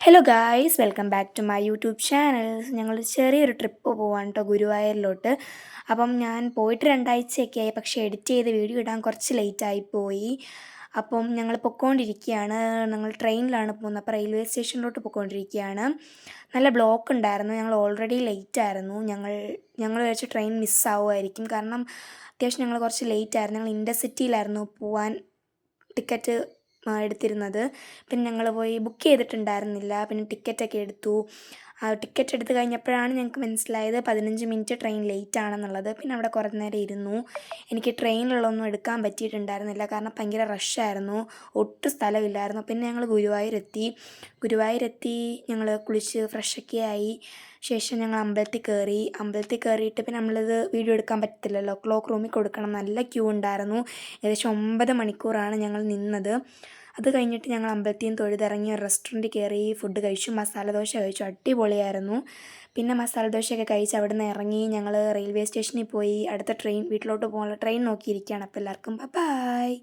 Hello guys, welcome back to my YouTube channel. ഞങ്ങൾ ചെറിയൊരു trip പോവാണ് കേട്ടോ, ഗുരുവായൂരിലോട്ട്. അപ്പം ഞാൻ പോയിട്ട് 2 ആഴ്ചയൊക്കെ ആയി, പക്ഷേ എഡിറ്റ് ചെയ്ത് വീഡിയോ ഇടാൻ കുറച്ച് ലേറ്റായിപ്പോയി. അപ്പം ഞങ്ങൾ പൊയ്ക്കൊണ്ടിരിക്കുകയാണ്. ഞങ്ങൾ ട്രെയിനിലാണ് പോകുന്നത്. അപ്പോൾ റെയിൽവേ സ്റ്റേഷനിലോട്ട് പൊയ്ക്കൊണ്ടിരിക്കുകയാണ്. നല്ല ബ്ലോക്ക് ഉണ്ടായിരുന്നു. ഞങ്ങൾ ഓൾറെഡി ലേറ്റ് ആയിരുന്നു. ഞങ്ങൾ വിചാരിച്ച ട്രെയിൻ മിസ്സാവുമായിരിക്കും. കാരണം അത്യാവശ്യം ഞങ്ങൾ കുറച്ച് ലേറ്റ് ആയിരുന്നു. ഞങ്ങൾ ഇൻ്റർസിറ്റിയിലായിരുന്നു പോവാൻ ടിക്കറ്റ് എടുത്തിരുന്നത്. പിന്നെ ഞങ്ങൾ പോയി ബുക്ക് ചെയ്തിട്ടുണ്ടായിരുന്നില്ല. പിന്നെ ടിക്കറ്റൊക്കെ എടുത്തു. ടിക്കറ്റ് എടുത്ത് കഴിഞ്ഞപ്പോഴാണ് ഞങ്ങൾക്ക് മനസ്സിലായത് 15 മിനിറ്റ് ട്രെയിൻ ലേറ്റ് ആണെന്നുള്ളത്. പിന്നെ അവിടെ കുറേ നേരം ഇരുന്നു. എനിക്ക് ട്രെയിനിലുള്ളതൊന്നും എടുക്കാൻ പറ്റിയിട്ടുണ്ടായിരുന്നില്ല, കാരണം ഭയങ്കര റഷായിരുന്നു, ഒട്ടും സ്ഥലമില്ലായിരുന്നു. പിന്നെ ഞങ്ങൾ ഗുരുവായൂരെത്തി ഞങ്ങൾ കുളിച്ച് ഫ്രഷൊക്കെ ആയി ശേഷം ഞങ്ങൾ അമ്പലത്തിൽ കയറിയിട്ട് പിന്നെ നമ്മളിത് വീഡിയോ എടുക്കാൻ പറ്റത്തില്ലല്ലോ, ക്ലോക്ക് റൂമിൽ കൊടുക്കണം. നല്ല ക്യൂ ഉണ്ടായിരുന്നു. ഏകദേശം 9 മണിക്കൂറാണ് ഞങ്ങൾ നിന്നത്. അത് കഴിഞ്ഞിട്ട് ഞങ്ങൾ അമ്പലത്തിൽ നിന്ന് തൊഴുതിറങ്ങി ഒരു റെസ്റ്റോറൻറ്റിൽ കയറി ഫുഡ് കഴിച്ചു. മസാല ദോശ കഴിച്ചു, അടിപൊളിയായിരുന്നു. പിന്നെ മസാല ദോശയൊക്കെ കഴിച്ച് അവിടെ നിന്ന് ഇറങ്ങി ഞങ്ങൾ റെയിൽവേ സ്റ്റേഷനിൽ പോയി. അടുത്ത ട്രെയിൻ വീട്ടിലോട്ട് പോകാനുള്ള ട്രെയിൻ നോക്കിയിരിക്കുകയാണ്. അപ്പോൾ എല്ലാവർക്കും ബൈ.